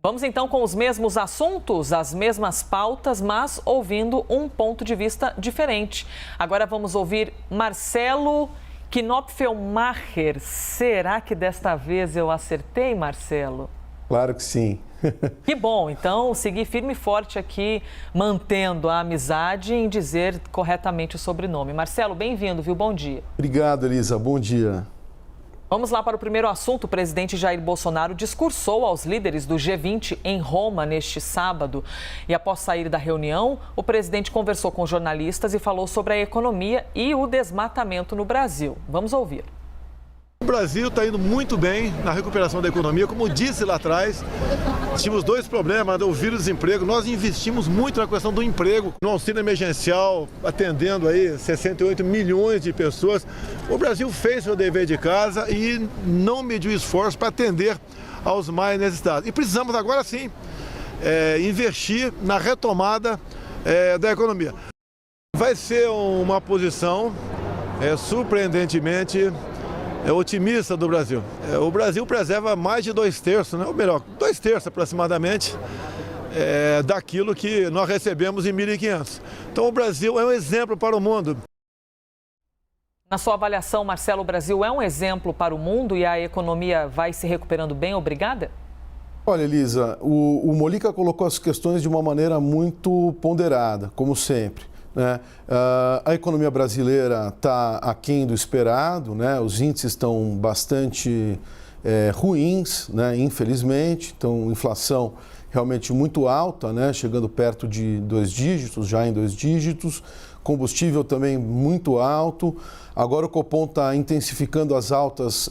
Vamos então com os mesmos assuntos, as mesmas pautas, mas ouvindo um ponto de vista diferente. Agora vamos ouvir Marcelo Knopfelmacher. Será que desta vez eu acertei, Marcelo? Claro que sim. Que bom, então seguir firme e forte aqui, mantendo a amizade em dizer corretamente o sobrenome. Marcelo, bem-vindo, viu? Bom dia. Obrigado, Elisa. Bom dia. Vamos lá para o primeiro assunto. O presidente Jair Bolsonaro discursou aos líderes do G20 em Roma neste sábado. E após sair da reunião, o presidente conversou com jornalistas e falou sobre a economia e o desmatamento no Brasil. Vamos ouvir. O Brasil está indo muito bem na recuperação da economia. Como disse lá atrás, tínhamos dois problemas, o vírus e o desemprego. Nós investimos muito na questão do emprego, no auxílio emergencial, atendendo aí 68 milhões de pessoas. O Brasil fez seu dever de casa e não mediu esforço para atender aos mais necessitados. E precisamos agora sim investir na retomada da economia. Vai ser uma posição surpreendentemente otimista do Brasil. O Brasil preserva mais de 2/3, né? Ou melhor, 2/3 aproximadamente daquilo que nós recebemos em 1.500. Então o Brasil é um exemplo para o mundo. Na sua avaliação, Marcelo, o Brasil é um exemplo para o mundo e a economia vai se recuperando bem? Obrigada. Olha, Elisa, o Molica colocou as questões de uma maneira muito ponderada, como sempre. Né? A economia brasileira está aquém do esperado, né? Os índices estão bastante ruins, né? Infelizmente. Então, inflação realmente muito alta, né? Chegando perto de 2 dígitos, já em 2 dígitos. Combustível também muito alto. Agora o Copom está intensificando as altas,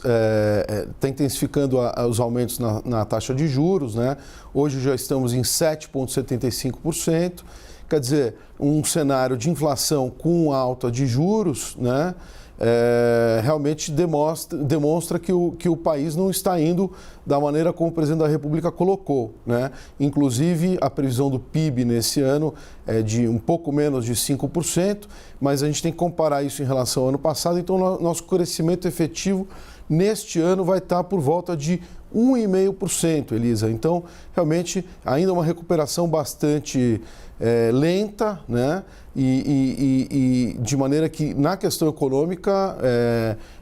está intensificando os aumentos na taxa de juros, né? Hoje já estamos em 7,75%. Quer dizer, um cenário de inflação com alta de juros, né, realmente demonstra que o país não está indo da maneira como o presidente da República colocou, né? Inclusive, a previsão do PIB nesse ano é de um pouco menos de 5%, mas a gente tem que comparar isso em relação ao ano passado. Então, nosso crescimento efetivo neste ano vai estar por volta de 1,5%, Elisa. Então, realmente, ainda uma recuperação bastante lenta, né? E de maneira que, na questão econômica,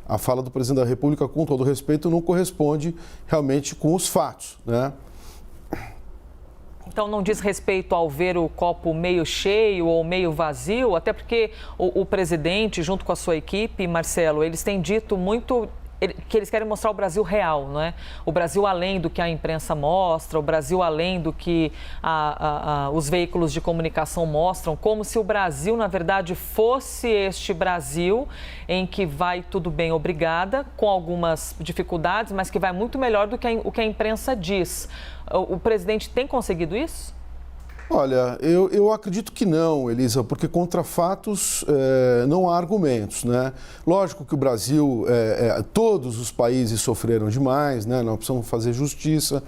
a fala do presidente da República, com todo respeito, não corresponde realmente com os fatos, né? Então, não diz respeito ao ver o copo meio cheio ou meio vazio, até porque o presidente, junto com a sua equipe, Marcelo, eles têm dito muito que eles querem mostrar o Brasil real, não é? O Brasil além do que a imprensa mostra, o Brasil além do que os veículos de comunicação mostram, como se o Brasil, na verdade, fosse este Brasil em que vai tudo bem, obrigada, com algumas dificuldades, mas que vai muito melhor do que o que a imprensa diz. O presidente tem conseguido isso? Olha, eu acredito que não, Elisa, porque contra fatos não há argumentos, né? Lógico que o Brasil, todos os países sofreram demais, né? Nós precisamos fazer justiça.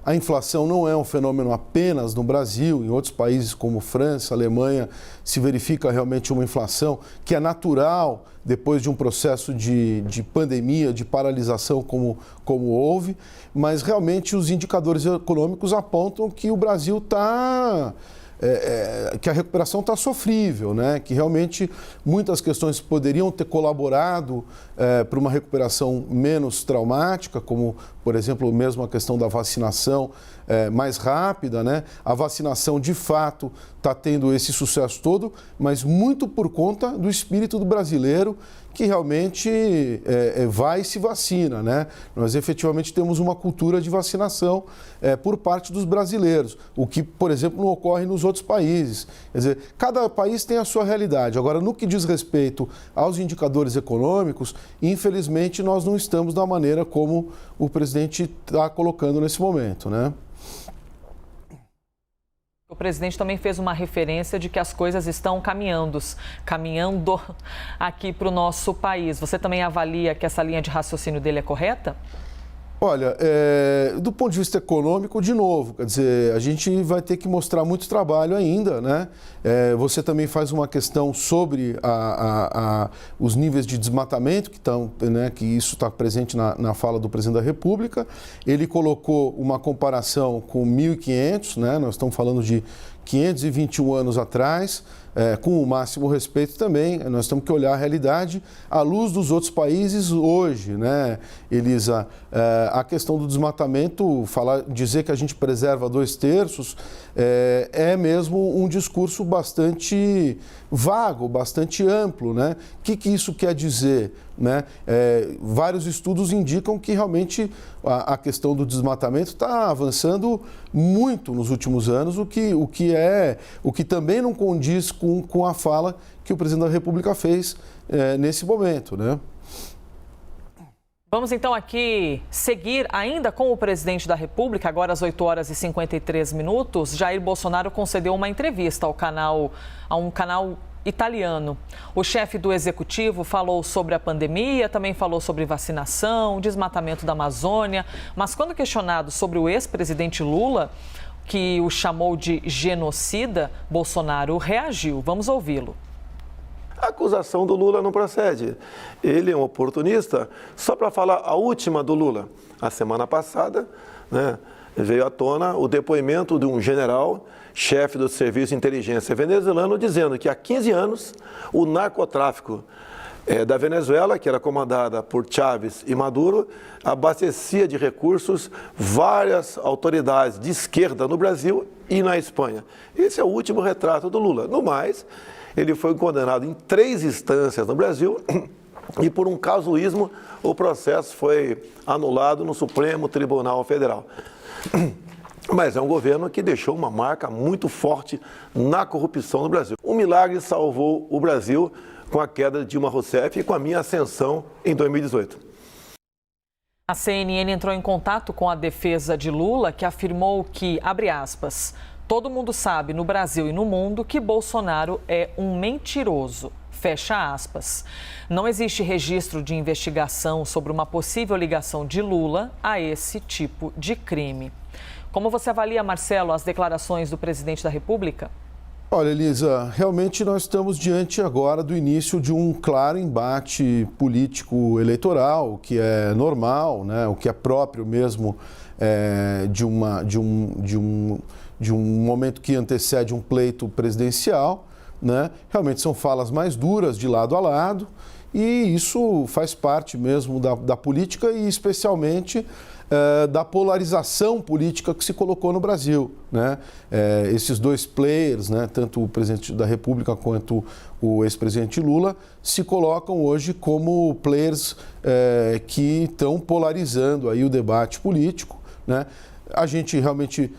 A inflação não é um fenômeno apenas no Brasil, em outros países como França, Alemanha, se verifica realmente uma inflação que é natural depois de um processo de pandemia, de paralisação como houve, mas realmente os indicadores econômicos apontam que o Brasil está... que a recuperação está sofrível, né? Que realmente muitas questões poderiam ter colaborado para uma recuperação menos traumática, como, por exemplo, mesmo a questão da vacinação mais rápida, né? A vacinação, de fato, está tendo esse sucesso todo, mas muito por conta do espírito do brasileiro, que realmente vai e se vacina, né? Nós efetivamente temos uma cultura de vacinação por parte dos brasileiros, o que, por exemplo, não ocorre nos outros países. Quer dizer, cada país tem a sua realidade. Agora, no que diz respeito aos indicadores econômicos, infelizmente, nós não estamos da maneira como o presidente está colocando nesse momento, né? O presidente também fez uma referência de que as coisas estão caminhando aqui para o nosso país. Você também avalia que essa linha de raciocínio dele é correta? Olha, do ponto de vista econômico, de novo, quer dizer, a gente vai ter que mostrar muito trabalho ainda, né? Você também faz uma questão sobre os níveis de desmatamento que estão, né, que isso está presente na fala do presidente da República. Ele colocou uma comparação com 1500, né? Nós estamos falando de 521 anos atrás, com o máximo respeito também. Nós temos que olhar a realidade à luz dos outros países hoje, né, Elisa? A questão do desmatamento, dizer que a gente preserva 2/3, é mesmo um discurso bastante vago, bastante amplo, né? O que isso quer dizer, né? Vários estudos indicam que realmente a questão do desmatamento está avançando muito nos últimos anos, o que também não condiz com a fala que o presidente da República fez nesse momento, né? Vamos então aqui seguir ainda com o presidente da República, agora às 8h53. Jair Bolsonaro concedeu uma entrevista a um canal italiano. O chefe do executivo falou sobre a pandemia, também falou sobre vacinação, desmatamento da Amazônia, mas quando questionado sobre o ex-presidente Lula, que o chamou de genocida, Bolsonaro reagiu. Vamos ouvi-lo. A acusação do Lula não procede. Ele é um oportunista. Só para falar a última do Lula, a semana passada, né, veio à tona o depoimento de um general, chefe do Serviço de Inteligência venezuelano, dizendo que há 15 anos o narcotráfico da Venezuela, que era comandada por Chávez e Maduro, abastecia de recursos várias autoridades de esquerda no Brasil e na Espanha. Esse é o último retrato do Lula. No mais, ele foi condenado em 3 instâncias no Brasil e por um casuísmo o processo foi anulado no Supremo Tribunal Federal. Mas é um governo que deixou uma marca muito forte na corrupção no Brasil. Um milagre salvou o Brasil com a queda de Dilma Rousseff e com a minha ascensão em 2018. A CNN entrou em contato com a defesa de Lula, que afirmou que, abre aspas, todo mundo sabe no Brasil e no mundo que Bolsonaro é um mentiroso. Fecha aspas. Não existe registro de investigação sobre uma possível ligação de Lula a esse tipo de crime. Como você avalia, Marcelo, as declarações do presidente da República? Olha, Elisa, realmente nós estamos diante agora do início de um claro embate político-eleitoral, o que é normal, né? O que é próprio mesmo de um momento que antecede um pleito presidencial, né? Realmente são falas mais duras de lado a lado e isso faz parte mesmo da política e especialmente da polarização política que se colocou no Brasil, né? Esses dois players, né, tanto o presidente da República quanto o ex-presidente Lula, se colocam hoje como players que estão polarizando aí o debate político, né? A gente realmente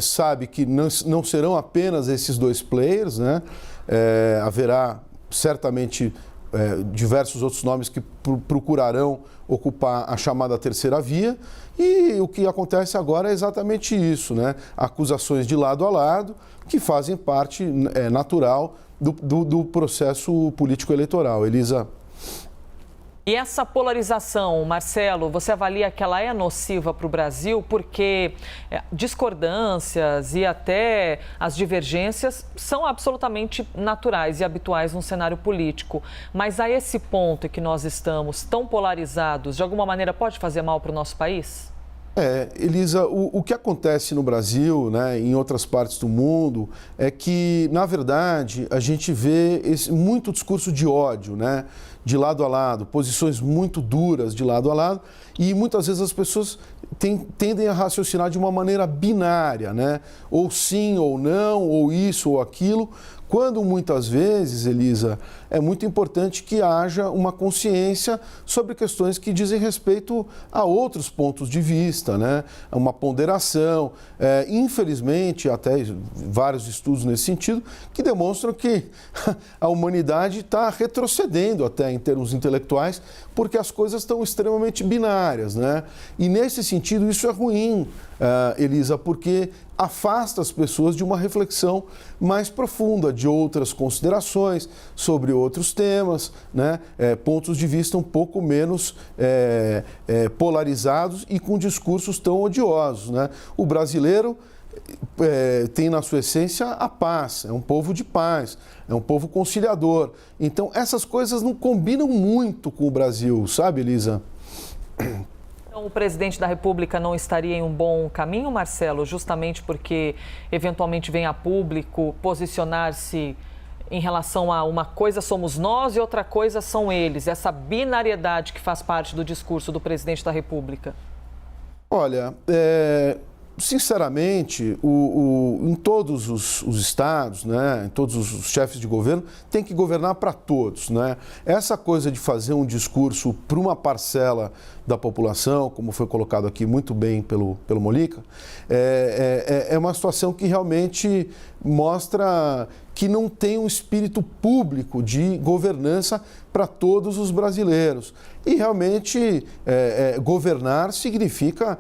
sabe que não serão apenas esses dois players, né? Haverá certamente diversos outros nomes que procurarão ocupar a chamada terceira via e o que acontece agora é exatamente isso, né? Acusações de lado a lado que fazem parte natural do processo político-eleitoral. Elisa. E essa polarização, Marcelo, você avalia que ela é nociva para o Brasil porque discordâncias e até as divergências são absolutamente naturais e habituais num cenário político. Mas a esse ponto em que nós estamos tão polarizados, de alguma maneira pode fazer mal para o nosso país? Elisa, o que acontece no Brasil, né, em outras partes do mundo, é que, na verdade, a gente vê muito discurso de ódio, né, de lado a lado, posições muito duras de lado a lado, e muitas vezes as pessoas tendem a raciocinar de uma maneira binária, né, ou sim ou não, ou isso ou aquilo, quando muitas vezes, Elisa, é muito importante que haja uma consciência sobre questões que dizem respeito a outros pontos de vista, né? Uma ponderação. Infelizmente, até vários estudos nesse sentido, que demonstram que a humanidade está retrocedendo até em termos intelectuais, porque as coisas estão extremamente binárias, né? E nesse sentido isso é ruim, Elisa, porque afasta as pessoas de uma reflexão mais profunda, de outras considerações sobre outros temas, né? Pontos de vista um pouco menos polarizados e com discursos tão odiosos, né? O brasileiro tem na sua essência a paz, é um povo de paz, é um povo conciliador. Então essas coisas não combinam muito com o Brasil, sabe, Elisa? Então, o presidente da República não estaria em um bom caminho, Marcelo, justamente porque eventualmente vem a público posicionar-se em relação a uma coisa somos nós e outra coisa são eles, essa binariedade que faz parte do discurso do presidente da República? Olha, sinceramente, em todos os estados, né, em todos os chefes de governo, tem que governar para todos, né? Essa coisa de fazer um discurso para uma parcela da população, como foi colocado aqui muito bem pelo Mollica, é uma situação que realmente mostra que não tem um espírito público de governança para todos os brasileiros. E realmente governar significa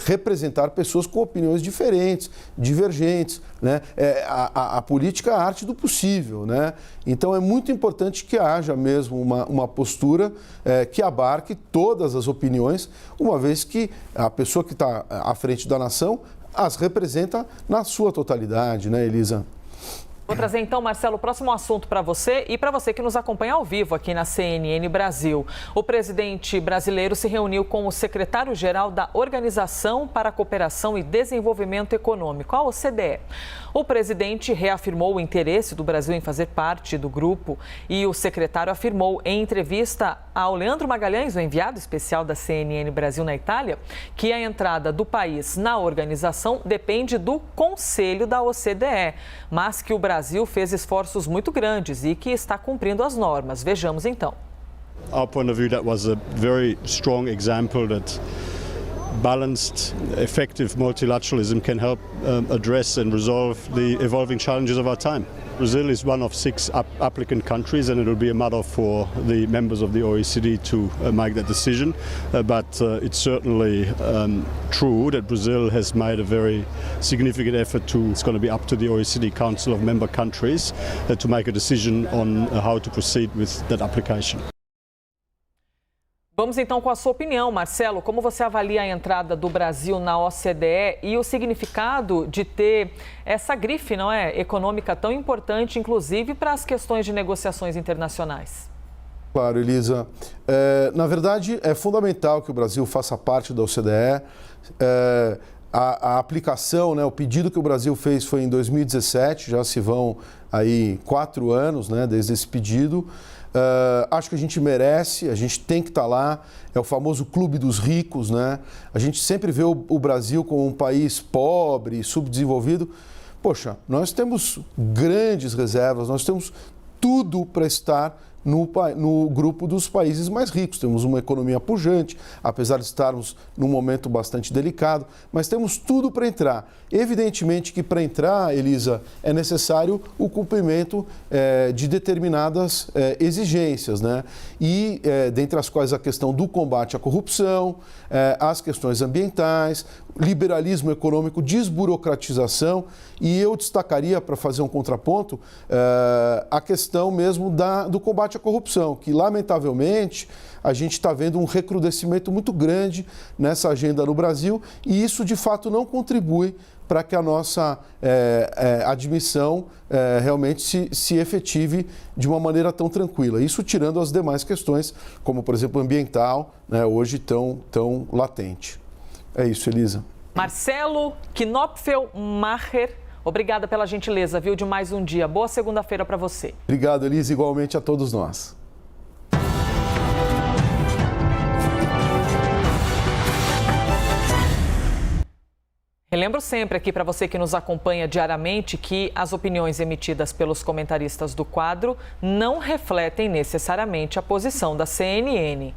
representar pessoas com opiniões diferentes, divergentes, né? A política é a arte do possível, né? Então é muito importante que haja mesmo uma postura que abarque todas as opiniões, uma vez que a pessoa que está à frente da nação as representa na sua totalidade, né, Elisa? Vou trazer então, Marcelo, o próximo assunto para você e para você que nos acompanha ao vivo aqui na CNN Brasil. O presidente brasileiro se reuniu com o secretário-geral da Organização para a Cooperação e Desenvolvimento Econômico, a OCDE. O presidente reafirmou o interesse do Brasil em fazer parte do grupo e o secretário afirmou em entrevista ao Leandro Magalhães, o enviado especial da CNN Brasil na Itália, que a entrada do país na organização depende do Conselho da OCDE, mas que o Brasil fez esforços muito grandes e que está cumprindo as normas. Vejamos então. Our point of view, that was a very strong example that balanced, effective multilateralism can help address and resolve the evolving challenges of our time. Brazil is one of 6 applicant countries, and it will be a matter for the members of the OECD to make that decision. But it's certainly true that Brazil has made a very significant effort to, it's going to be up to the OECD Council of Member Countries to make a decision on how to proceed with that application. Vamos então com a sua opinião, Marcelo. Como você avalia a entrada do Brasil na OCDE e o significado de ter essa grife, não é, econômica tão importante, inclusive para as questões de negociações internacionais? Claro, Elisa. Na verdade, é fundamental que o Brasil faça parte da OCDE. A aplicação, né, o pedido que o Brasil fez foi em 2017, já se vão aí 4 anos, né, desde esse pedido. Acho que a gente merece, a gente tem que estar lá, é o famoso clube dos ricos, né? A gente sempre vê o Brasil como um país pobre, subdesenvolvido. Poxa, nós temos grandes reservas, nós temos tudo para estar no grupo dos países mais ricos. Temos uma economia pujante, apesar de estarmos num momento bastante delicado, mas temos tudo para entrar. Evidentemente que para entrar, Elisa, é necessário o cumprimento de determinadas exigências, né? E dentre as quais a questão do combate à corrupção, as questões ambientais, liberalismo econômico, desburocratização, e eu destacaria, para fazer um contraponto, a questão mesmo do combate à corrupção, que lamentavelmente a gente está vendo um recrudescimento muito grande nessa agenda no Brasil, e isso de fato não contribui para que a nossa admissão realmente se efetive de uma maneira tão tranquila. Isso tirando as demais questões, como por exemplo ambiental, né, hoje tão latente. É isso, Elisa. Marcelo Knopfelmacher, obrigada pela gentileza, viu, de mais um dia. Boa segunda-feira para você. Obrigado, Elisa, igualmente a todos nós. Relembro sempre aqui para você que nos acompanha diariamente que as opiniões emitidas pelos comentaristas do quadro não refletem necessariamente a posição da CNN.